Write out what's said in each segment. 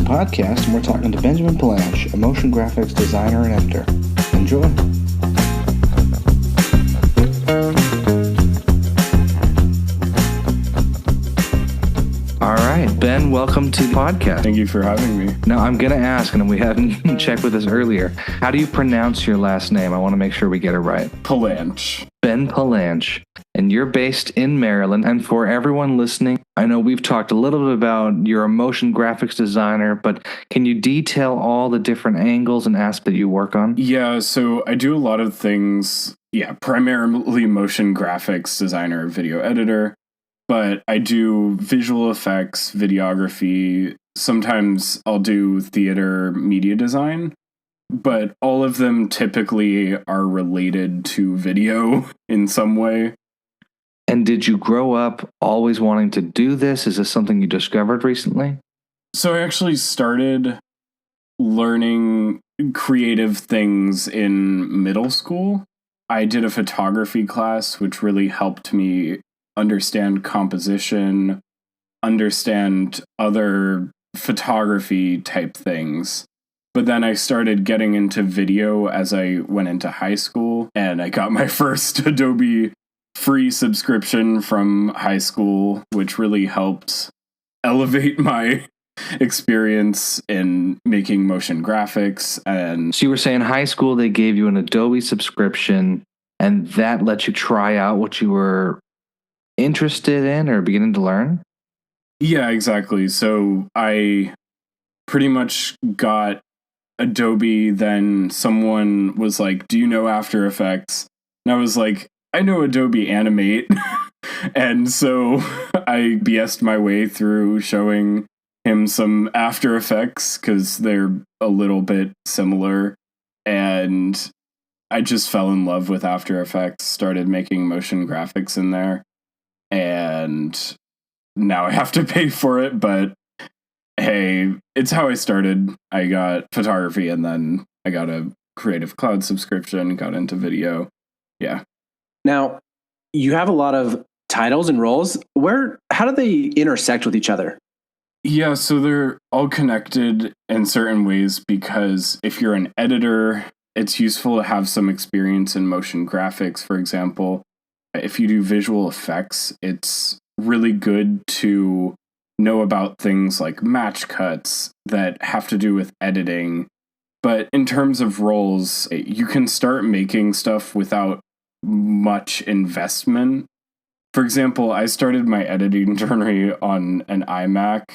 podcast, and we're talking to Benjamin Pallansch, a motion graphics designer and editor. Enjoy. All right, Ben, welcome to the podcast. Thank you for having me. Now, I'm going to ask, and we haven't checked with this earlier, how do you pronounce your last name? I want to make sure we get it right. Pallansch. Ben Pallansch, and you're based in Maryland. And for everyone listening, I know we've talked a little bit about you're a motion graphics designer, but can you detail all the different angles and aspects that you work on? Yeah, so I do a lot of things, primarily motion graphics designer, video editor, but I do visual effects, videography. Sometimes I'll do theater media design. But all of them typically are related to video in some way. And did you grow up always wanting to do this? Is this something you discovered recently? So I actually started learning creative things in middle school. I did a photography class, which really helped me understand composition, understand other photography type things. But then I started getting into video as I went into high school, and I got my first Adobe free subscription from high school, which really helped elevate my experience in making motion graphics. And so you were saying high school, they gave you an Adobe subscription, and that let you try out what you were interested in or beginning to learn? Yeah, exactly. So I pretty much got Adobe, then someone was like, do you know After Effects? And I was like, I know Adobe Animate. And so I BS'd my way through showing him some After Effects because they're a little bit similar. And I just fell in love with After Effects, started making motion graphics in there. And now I have to pay for it, but hey, it's how I started. I got photography and then I got a Creative Cloud subscription, got into video. Yeah. Now, you have a lot of titles and roles. How do they intersect with each other? Yeah, so they're all connected in certain ways because if you're an editor, it's useful to have some experience in motion graphics, for example. If you do visual effects, it's really good to know about things like match cuts that have to do with editing. But in terms of roles, you can start making stuff without much investment. For example, I started my editing journey on an iMac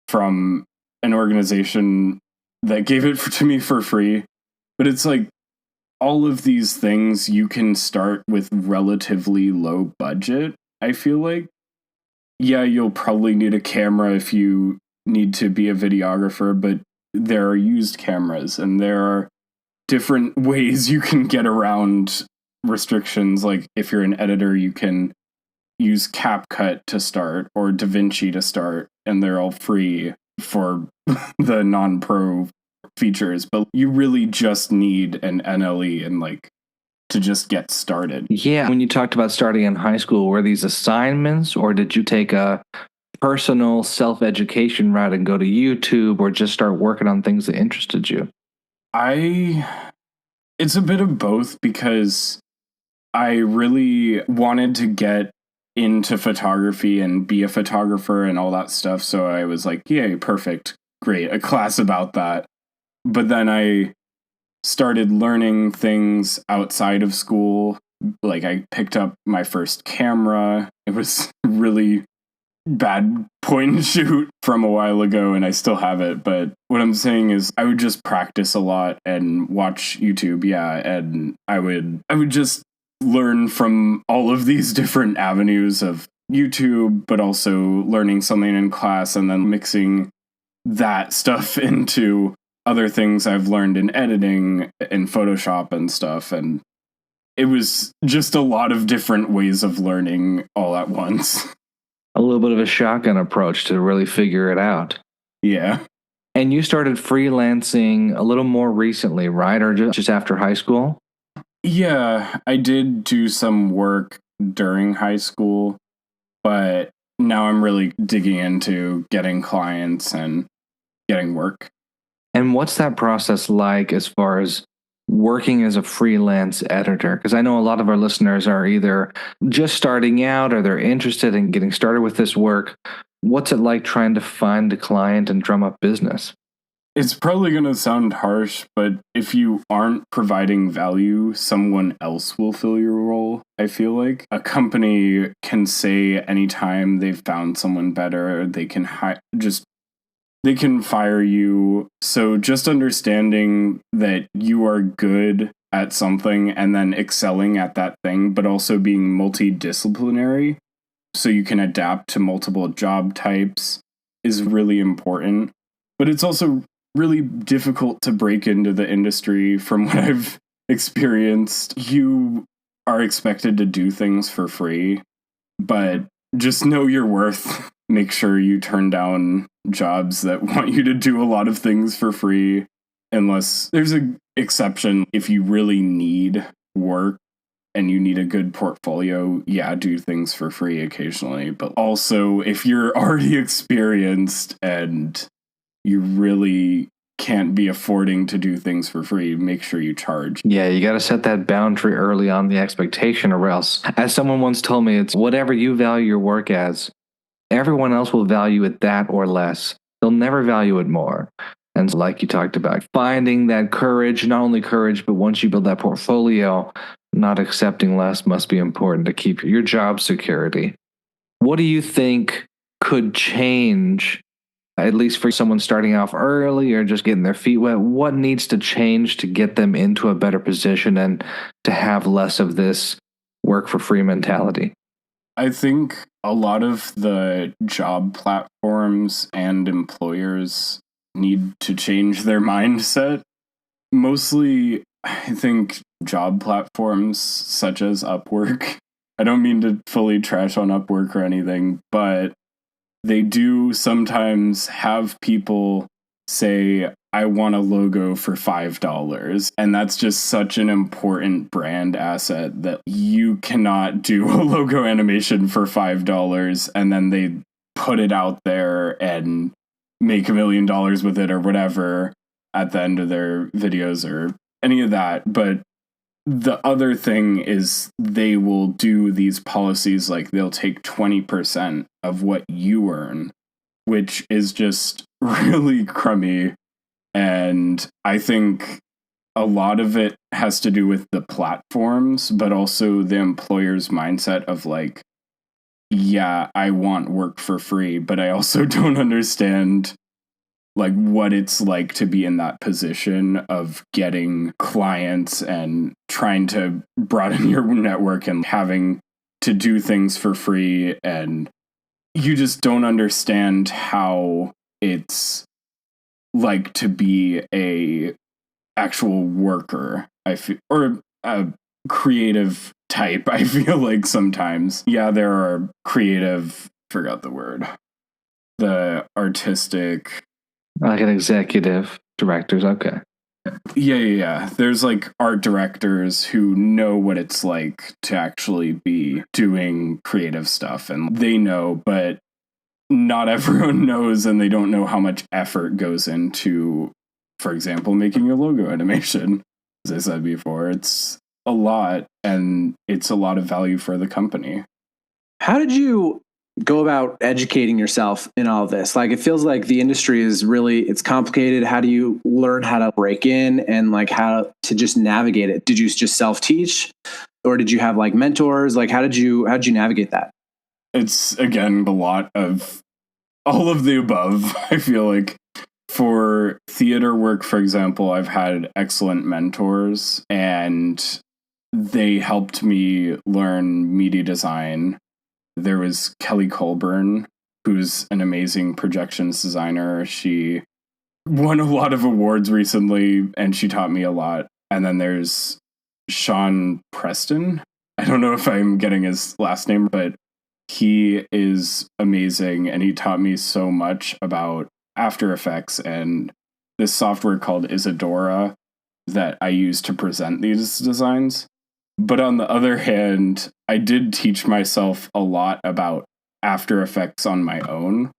from an organization that gave it to me for free. But it's like all of these things you can start with relatively low budget, I feel like. Yeah, you'll probably need a camera if you need to be a videographer, but there are used cameras and there are different ways you can get around restrictions. Like if you're an editor, you can use CapCut to start or DaVinci to start, and they're all free for the non-pro features, but you really just need an NLE and to just get started. Yeah. When you talked about starting in high school, were these assignments or did you take a personal self-education route and go to YouTube or just start working on things that interested you? It's a bit of both because I really wanted to get into photography and be a photographer and all that stuff. So I was like, yay, perfect. Great. A class about that. But then I started learning things outside of school. Like I picked up my first camera. It was really bad point and shoot from a while ago and I still have it. But what I'm saying is I would just practice a lot and watch YouTube. Yeah. And I would just learn from all of these different avenues of YouTube, but also learning something in class and then mixing that stuff into other things I've learned in editing and Photoshop and stuff. And it was just a lot of different ways of learning all at once. A little bit of a shotgun approach to really figure it out. Yeah. And you started freelancing a little more recently, right? Or just after high school? Yeah, I did do some work during high school, but now I'm really digging into getting clients and getting work. And what's that process like as far as working as a freelance editor? Because I know a lot of our listeners are either just starting out or they're interested in getting started with this work. What's it like trying to find a client and drum up business? It's probably going to sound harsh, but if you aren't providing value, someone else will fill your role. I feel like a company can say anytime they've found someone better, they can they can fire you. So just understanding that you are good at something and then excelling at that thing, but also being multidisciplinary so you can adapt to multiple job types is really important. But it's also really difficult to break into the industry from what I've experienced. You are expected to do things for free, but just know your worth. Make sure you turn down jobs that want you to do a lot of things for free, unless there's an exception. If you really need work and you need a good portfolio, yeah, do things for free occasionally. But also, if you're already experienced and you really can't be affording to do things for free, make sure you charge. Yeah, you got to set that boundary early on, the expectation, or else, as someone once told me, it's whatever you value your work as, everyone else will value it that or less. They'll never value it more. And like you talked about, finding that courage, not only courage, but once you build that portfolio, not accepting less must be important to keep your job security. What do you think could change, at least for someone starting off early or just getting their feet wet? What needs to change to get them into a better position and to have less of this work for free mentality? I think a lot of the job platforms and employers need to change their mindset. Mostly, I think job platforms such as Upwork. I don't mean to fully trash on Upwork or anything, but they do sometimes have people say, I want a logo for $5. And that's just such an important brand asset that you cannot do a logo animation for $5 and then they put it out there and make $1 million with it or whatever at the end of their videos or any of that. But the other thing is they will do these policies like they'll take 20% of what you earn, which is just really crummy. And I think a lot of it has to do with the platforms, but also the employer's mindset of like, yeah, I want work for free, but I also don't understand like what it's like to be in that position of getting clients and trying to broaden your network and having to do things for free. And you just don't understand how it's like to be a actual worker, I feel, or a creative type. I feel like sometimes, yeah, there are creative, forgot the word, the artistic, like an executive directors. Okay. yeah. There's like art directors who know what it's like to actually be doing creative stuff, and they know, but not everyone knows, and they don't know how much effort goes into, for example, making a logo animation. As I said before, it's a lot, and it's a lot of value for the company. How did you go about educating yourself in all of this? Like, it feels like the industry is really, it's complicated. How do you learn how to break in and like how to just navigate it? Did you just self-teach or did you have like mentors? Like, how did you navigate that? It's, again, a lot of all of the above. I feel like for theater work, for example, I've had excellent mentors and they helped me learn media design. There was Kelly Colburn, who's an amazing projections designer. She won a lot of awards recently, and she taught me a lot. And then there's Sean Preston. I don't know if I'm getting his last name, but he is amazing, and he taught me so much about After Effects and this software called Isadora that I use to present these designs. But on the other hand, I did teach myself a lot about After Effects on my own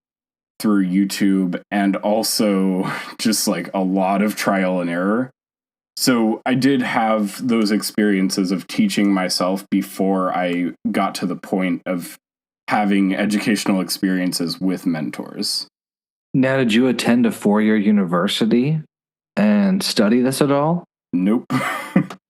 through YouTube and also just like a lot of trial and error. So I did have those experiences of teaching myself before I got to the point of having educational experiences with mentors. Now, did you attend a 4-year university and study this at all? Nope.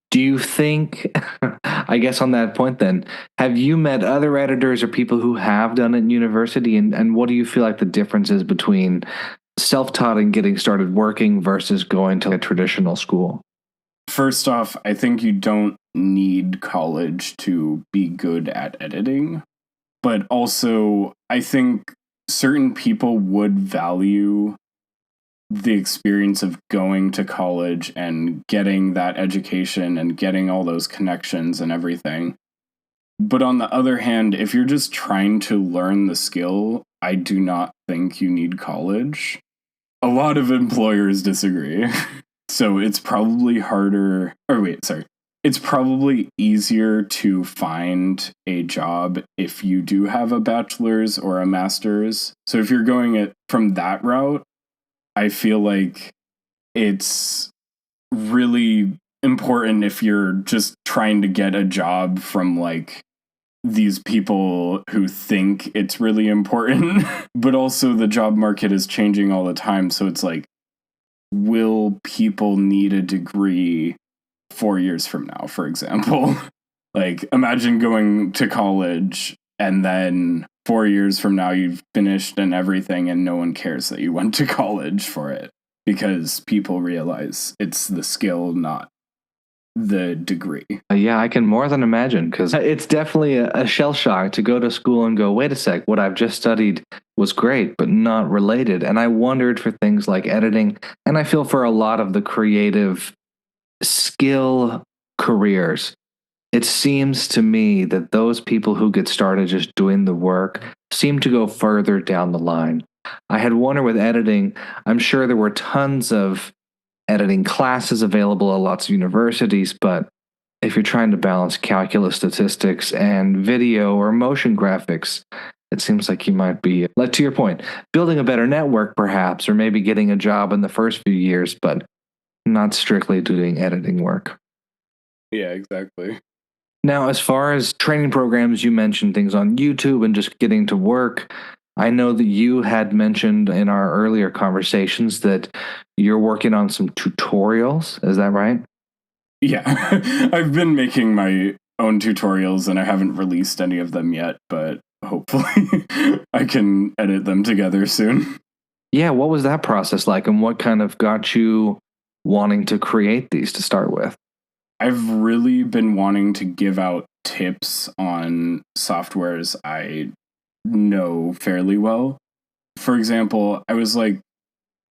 Do you think, I guess on that point then, have you met other editors or people who have done it in university? And what do you feel like the difference is between self-taught and getting started working versus going to a traditional school? First off, I think you don't need college to be good at editing. But also, I think certain people would value the experience of going to college and getting that education and getting all those connections and everything. But on the other hand, if you're just trying to learn the skill, I do not think you need college. A lot of employers disagree. So it's probably harder, it's probably easier to find a job if you do have a bachelor's or a master's. So if you're going it from that route, I feel like it's really important if you're just trying to get a job from like these people who think it's really important. But also the job market is changing all the time. So it's like, will people need a degree 4 years from now, for example? Like, imagine going to college and then 4 years from now you've finished and everything and no one cares that you went to college for it because people realize it's the skill, not the degree. Yeah, I can more than imagine, because it's definitely a shell shock to go to school and go, wait a sec, what I've just studied was great, but not related. And I wondered for things like editing, and I feel for a lot of the creative skill careers, it seems to me that those people who get started just doing the work seem to go further down the line. I had wondered with editing, I'm sure there were tons of editing classes available at lots of universities, but if you're trying to balance calculus statistics and video or motion graphics, it seems like you might be, like to your point, building a better network perhaps, or maybe getting a job in the first few years, but not strictly doing editing work. Yeah, exactly. Now, as far as training programs, you mentioned things on YouTube and just getting to work. I know that you had mentioned in our earlier conversations that you're working on some tutorials. Is that right? Yeah, I've been making my own tutorials and I haven't released any of them yet, but hopefully I can edit them together soon. Yeah, what was that process like, and what kind of got you wanting to create these to start with? I've really been wanting to give out tips on softwares I know fairly well. For example, I was like,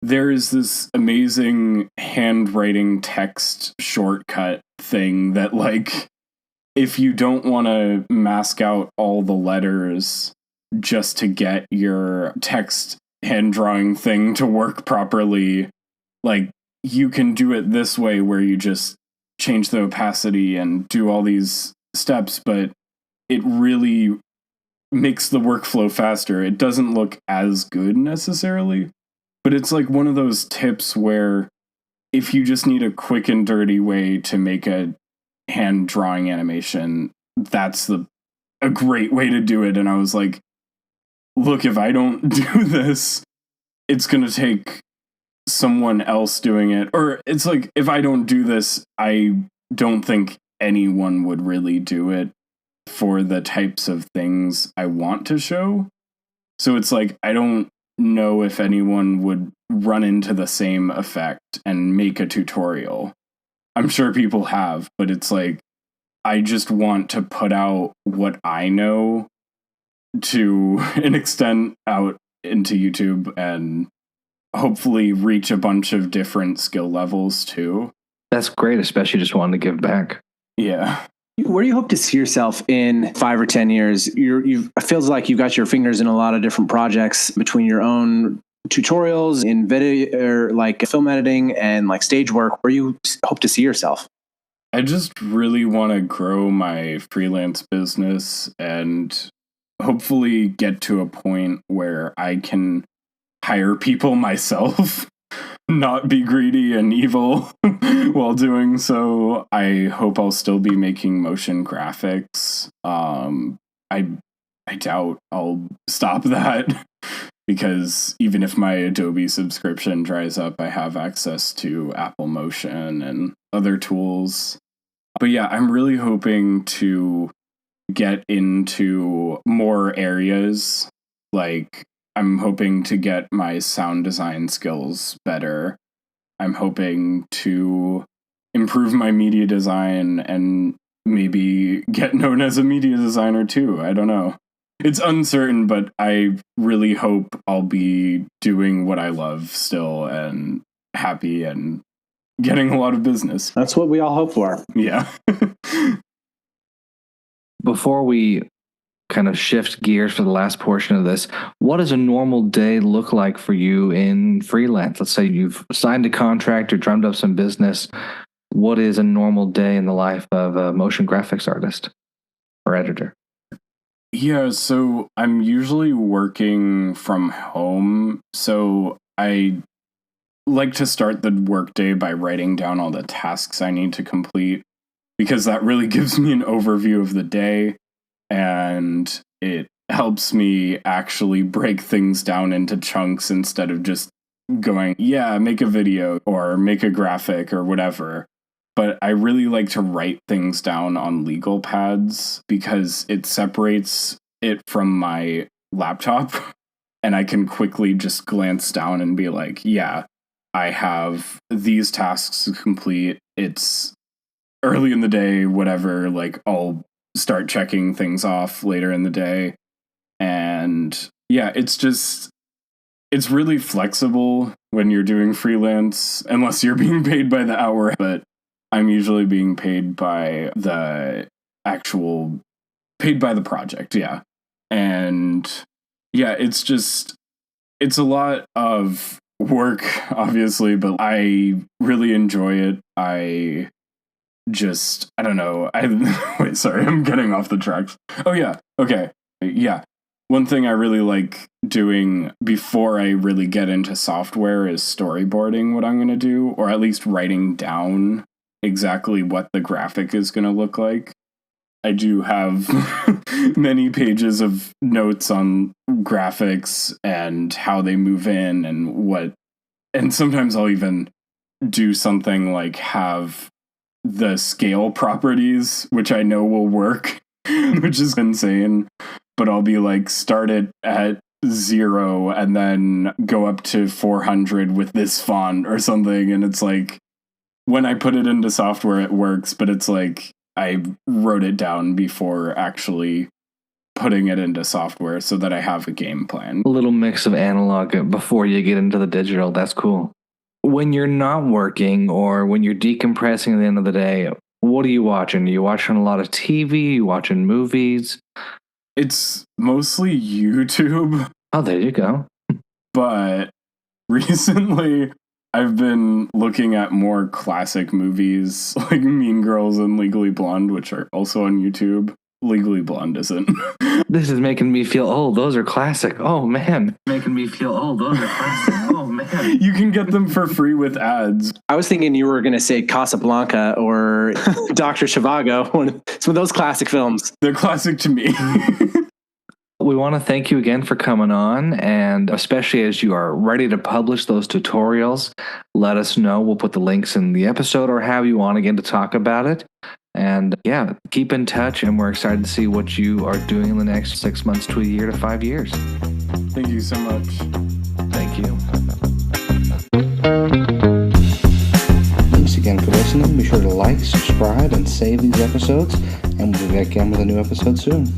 there is this amazing handwriting text shortcut thing that, like, if you don't want to mask out all the letters just to get your text hand drawing thing to work properly, like, you can do it this way where you just change the opacity and do all these steps, but it really makes the workflow faster. It doesn't look as good necessarily, but it's like one of those tips where if you just need a quick and dirty way to make a hand drawing animation, that's a great way to do it. And I was like, look, if I don't do this, it's going to take someone else doing it. Or it's like, if I don't do this, I don't think anyone would really do it for the types of things I want to show. So it's like, I don't know if anyone would run into the same effect and make a tutorial. I'm sure people have, but it's like, I just want to put out what I know to an extent out into YouTube and hopefully reach a bunch of different skill levels too. That's great, especially just wanting to give back. Yeah. Where do you hope to see yourself in 5 or 10 years? It feels like you've got your fingers in a lot of different projects between your own tutorials in video, or like film editing and like stage work. Where you hope to see yourself? I just really want to grow my freelance business and hopefully get to a point where I can hire people myself, not be greedy and evil while doing so. I hope I'll still be making motion graphics. I doubt I'll stop that because even if my Adobe subscription dries up, I have access to Apple Motion and other tools. But yeah, I'm really hoping to get into more areas. Like, I'm hoping to get my sound design skills better. I'm hoping to improve my media design and maybe get known as a media designer too. I don't know. It's uncertain, but I really hope I'll be doing what I love still and happy and getting a lot of business. That's what we all hope for. Yeah. Before we kind of shift gears for the last portion of this, what does a normal day look like for you in freelance? Let's say you've signed a contract or drummed up some business. What is a normal day in the life of a motion graphics artist or editor? Yeah, so I'm usually working from home. So I like to start the workday by writing down all the tasks I need to complete, because that really gives me an overview of the day, and it helps me actually break things down into chunks instead of just going, yeah, make a video or make a graphic or whatever. But I really like to write things down on legal pads because it separates it from my laptop, and I can quickly just glance down and be like, yeah, I have these tasks to complete. It's early in the day, whatever, like I'll start checking things off later in the day. And yeah, it's really flexible when you're doing freelance, unless you're being paid by the hour. But I'm usually being paid by the project. Yeah. And yeah, it's a lot of work, obviously, but I really enjoy it. I don't know. Wait, sorry, I'm getting off the tracks. Oh yeah. Okay. Yeah. One thing I really like doing before I really get into software is storyboarding what I'm going to do, or at least writing down exactly what the graphic is going to look like. I do have many pages of notes on graphics and how they move in and sometimes I'll even do something like have the scale properties, which I know will work, which is insane. But I'll be like, start it at 0 and then go up to 400 with this font or something. And it's like, when I put it into software, it works, but it's like, I wrote it down before actually putting it into software so that I have a game plan. A little mix of analog before you get into the digital. That's cool. When you're not working or when you're decompressing at the end of the day, what are you watching? Are you watching a lot of TV? Are you watching movies? It's mostly YouTube. Oh, there you go. But recently, I've been looking at more classic movies like Mean Girls and Legally Blonde, which are also on YouTube. Legally Blonde isn't. This is making me feel old. Those are classic. Oh, man. Making me feel old. Those are classic. Oh, man. You can get them for free with ads. I was thinking you were going to say Casablanca or Dr. Zhivago, some of those classic films. They're classic to me. We want to thank you again for coming on, and especially as you are ready to publish those tutorials, let us know. We'll put the links in the episode or have you on again to talk about it. And yeah, keep in touch, and we're excited to see what you are doing in the next 6 months to a year to 5 years. Thank you so much. Thank you. Thanks again for listening. Be sure to like, subscribe, and save these episodes, and we'll be back again with a new episode soon.